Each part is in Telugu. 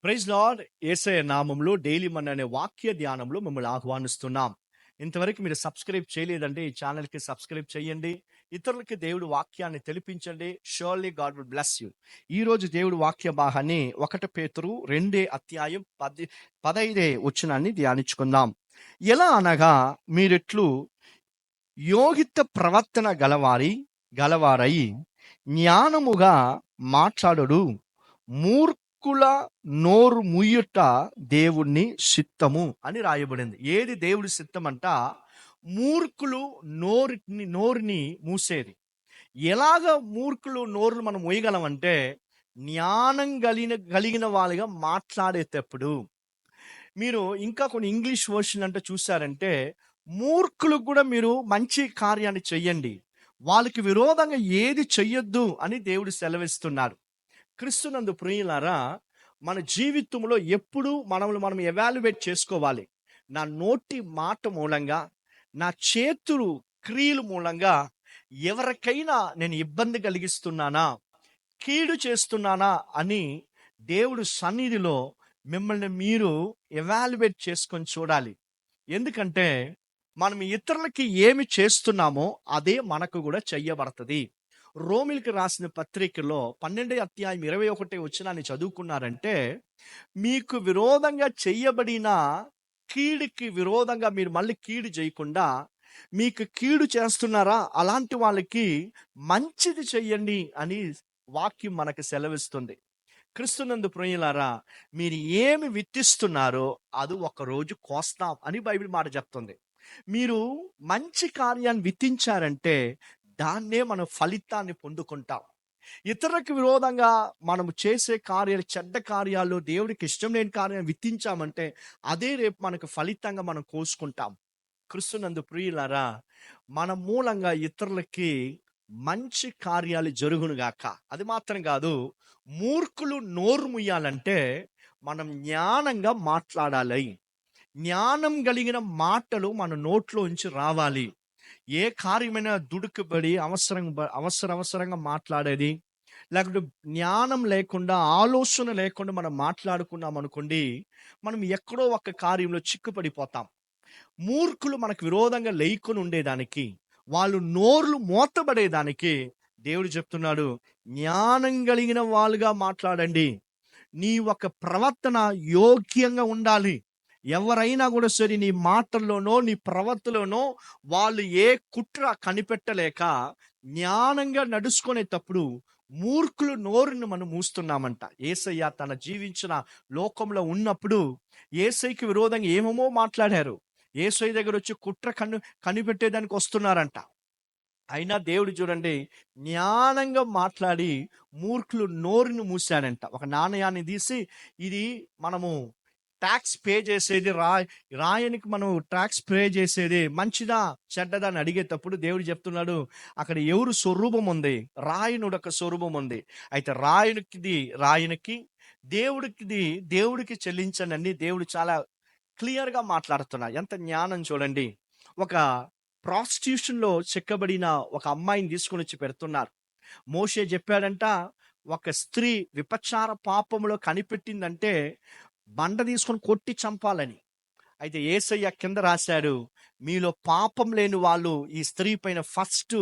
Praise lord. యేసయ్య నామంలో డైలీ మన్నా అనే వాక్య ధ్యానంలో మిమ్మల్ని ఆహ్వానిస్తున్నాం. ఇంతవరకు మీరు సబ్స్క్రైబ్ చేయలేదంటే ఈ ఛానల్కి సబ్స్క్రైబ్ చేయండి. ఇతరులకి దేవుడి వాక్యాన్ని తెలిపించండి. Surely God will bless you. ఈ రోజు దేవుడి వాక్య భాగాన్ని 1 పేతురు 2:15 వచనాన్ని ధ్యానించుకుందాం. ఎలా అనగా మీరెట్లు యోగిత ప్రవర్తన గలవారై జ్ఞానముగా మాట్లాడడు, మూర్ఖుల నోరు ముయ్యుట దేవుని చిత్తము అని రాయబడింది. ఏది దేవుడి చిత్తం అంట? మూర్ఖులు నోరుని మూసేది. ఎలాగ మూర్ఖులు నోరును మనం మూయగలమంటే జ్ఞానం కలిగిన వాళ్ళుగా మాట్లాడేటప్పుడు. మీరు ఇంకా కొన్ని ఇంగ్లీష్ వర్షన్ అంటే చూసారంటే, మూర్ఖులకు కూడా మీరు మంచి కార్యాన్ని చెయ్యండి, వాళ్ళకి విరోధంగా ఏది చెయ్యొద్దు అని దేవుడు సెలవిస్తున్నారు. క్రీస్తునందు ప్రియులారా, మన జీవితంలో ఎప్పుడు మనం ఎవాల్యుయేట్ చేసుకోవాలి. నా నోటి మాట మూలంగా, నా చేతులు క్రియల మూలంగా ఎవరికైనా నేను ఇబ్బంది కలిగిస్తున్నానా, కీడు చేస్తున్నానా అని దేవుడు సన్నిధిలో మిమ్మల్ని మీరు ఎవాల్యుయేట్ చేసుకొని చూడాలి. ఎందుకంటే మనం ఇతరులకి ఏమి చేస్తున్నామో అదే మనకు కూడా చెయ్యబడుతుంది. రోమిలికి రాసిన పత్రికలో 12:21 వచనాన్ని చదువుకున్నారంటే, మీకు విరోధంగా చెయ్యబడిన కీడుకి విరోధంగా మీరు మళ్ళీ కీడు చేయకుండా, మీకు కీడు చేస్తున్నారా అలాంటి వాళ్ళకి మంచిది చెయ్యండి అని వాక్యం మనకు సెలవిస్తుంది. క్రీస్తునందు ప్రియులారా, మీరు ఏమి విత్తిస్తున్నారో అది ఒకరోజు కోస్తాం అని బైబిల్ మాట చెప్తుంది. మీరు మంచి కార్యాన్ని విత్తించారంటే దాన్నే మనం ఫలితాన్ని పొందుకుంటాం. ఇతరులకు విరోధంగా మనము చేసే కార్యాలు, చెడ్డ కార్యాలు, దేవుడికి ఇష్టం లేని కార్యాలు విత్తించామంటే అదే రేపు మనకు ఫలితంగా మనం కోసుకుంటాం. క్రీస్తునందు ప్రియులారా, మన మూలంగా ఇతరులకి మంచి కార్యాలు జరుగునుగాక. అది మాత్రం కాదు, మూర్ఖులు నోరు ముయ్యాలంటే మనం జ్ఞానంగా మాట్లాడాలి. జ్ఞానం కలిగిన మాటలు మన నోట్లోంచి రావాలి. ఏ కార్యమైనా దుడుకుబడి అవసరంగా మాట్లాడేది, లేకుంటే జ్ఞానం లేకుండా, ఆలోచన లేకుండా మనం మాట్లాడుకున్నాం అనుకోండి, మనం ఎక్కడో ఒక కార్యంలో చిక్కుపడిపోతాం. మూర్ఖులు మనకు విరోధంగా లేకొని ఉండేదానికి, వాళ్ళు నోర్లు మోతబడేదానికి దేవుడు చెప్తున్నాడు, జ్ఞానం కలిగిన వాళ్ళుగా మాట్లాడండి. నీ ఒక ప్రవర్తన యోగ్యంగా ఉండాలి. ఎవరైనా కూడా సరే, నీ మాటల్లోనో నీ ప్రవర్తనలోనో వాళ్ళు ఏ కుట్ర కనిపెట్టలేక జ్ఞానంగా నడుచుకునేటప్పుడు మూర్ఖులు నోరుని మనం మూస్తున్నామంట. యేసయ్య తన జీవించిన లోకంలో ఉన్నప్పుడు యేసయ్యకి విరోధంగా ఏమేమో మాట్లాడారు. యేసయ్య దగ్గర వచ్చి కుట్ర కనిపెట్టేదానికి వస్తున్నారంట. అయినా దేవుడు చూడండి, జ్ఞానంగా మాట్లాడి మూర్ఖులు నోరుని మూసాడంట. ఒక నాణయాన్ని తీసి, ఇది మనము ట్యాక్స్ పే చేసేది రాయనికి మనం ట్యాక్స్ పే చేసేది మంచిదా చెడ్డదా అని అడిగేటప్పుడు దేవుడు చెప్తున్నాడు, అక్కడ ఎవరు స్వరూపం ఉంది? రాయనుడు ఒక స్వరూపం ఉంది. అయితే రాయనికి దేవుడికి చెల్లించండి. దేవుడు చాలా క్లియర్గా మాట్లాడుతున్నారు. ఎంత జ్ఞానం చూడండి. ఒక ప్రాస్టిట్యూషన్లో చిక్కబడిన ఒక అమ్మాయిని తీసుకొని వచ్చి పెడుతున్నారు. మోషే చెప్పాడంట, ఒక స్త్రీ విపచార పాపంలో కనిపెట్టిందంటే బండ తీసుకొని కొట్టి చంపాలని. అయితే యేసయ్య కింద రాశాడు, మీలో పాపం లేని వాళ్ళు ఈ స్త్రీ పైన ఫస్ట్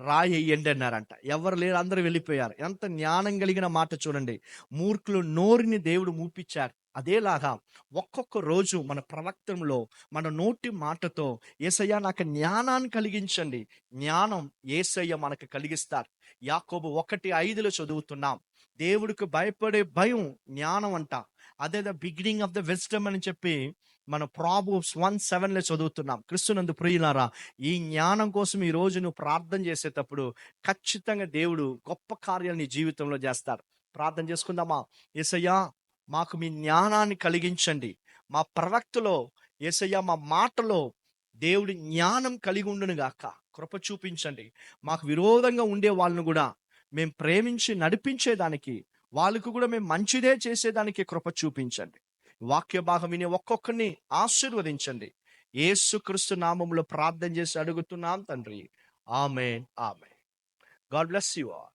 రాయేయండి అన్నారంట. ఎవరు లేరు, అందరూ వెళ్ళిపోయారు. ఎంత జ్ఞానం కలిగిన మాట చూడండి. మూర్ఖులు నోరుని దేవుడు మూపించారు. అదేలాగా ఒక్కొక్క రోజు మన ప్రవక్తంలో, మన నోటి మాటతో, యేసయ్య నాకు జ్ఞానాన్ని కలిగించండి. జ్ఞానం యేసయ్య మనకు కలిగిస్తారు. యాకోబు 1:5 చదువుతున్నాం, దేవుడికి భయపడే భయం జ్ఞానం అంట. అదే the beginning of the wisdom అని చెప్పి మన ప్రావెర్బ్స్ 1:7 చదువుతున్నాం. క్రీస్తునందు ప్రియులారా, ఈ జ్ఞానం కోసం ఈ రోజు నువ్వు ప్రార్థన చేసేటప్పుడు ఖచ్చితంగా దేవుడు గొప్ప కార్యాలు నీ జీవితంలో చేస్తారు. ప్రార్థన చేసుకుందామా? యేసయ్యా, మాకు మీ జ్ఞానాన్ని కలిగించండి. మా ప్రవక్తలో యేసయ్యా, మా మాటలో దేవుడి జ్ఞానం కలిగి ఉండును గాక. కృప చూపించండి. మాకు విరోధంగా ఉండే వాళ్ళను కూడా మేము ప్రేమించి నడిపించేదానికి, వాళ్ళకు కూడా మేము మంచిదే చేసేదానికి కృప చూపించండి. వాక్య భాగం విని ఒక్కొక్కరిని ఆశీర్వదించండి. యేసుక్రీస్తు నామములో ప్రార్థన చేసి అడుగుతున్నాం తండ్రి. ఆమేన్. God bless you all.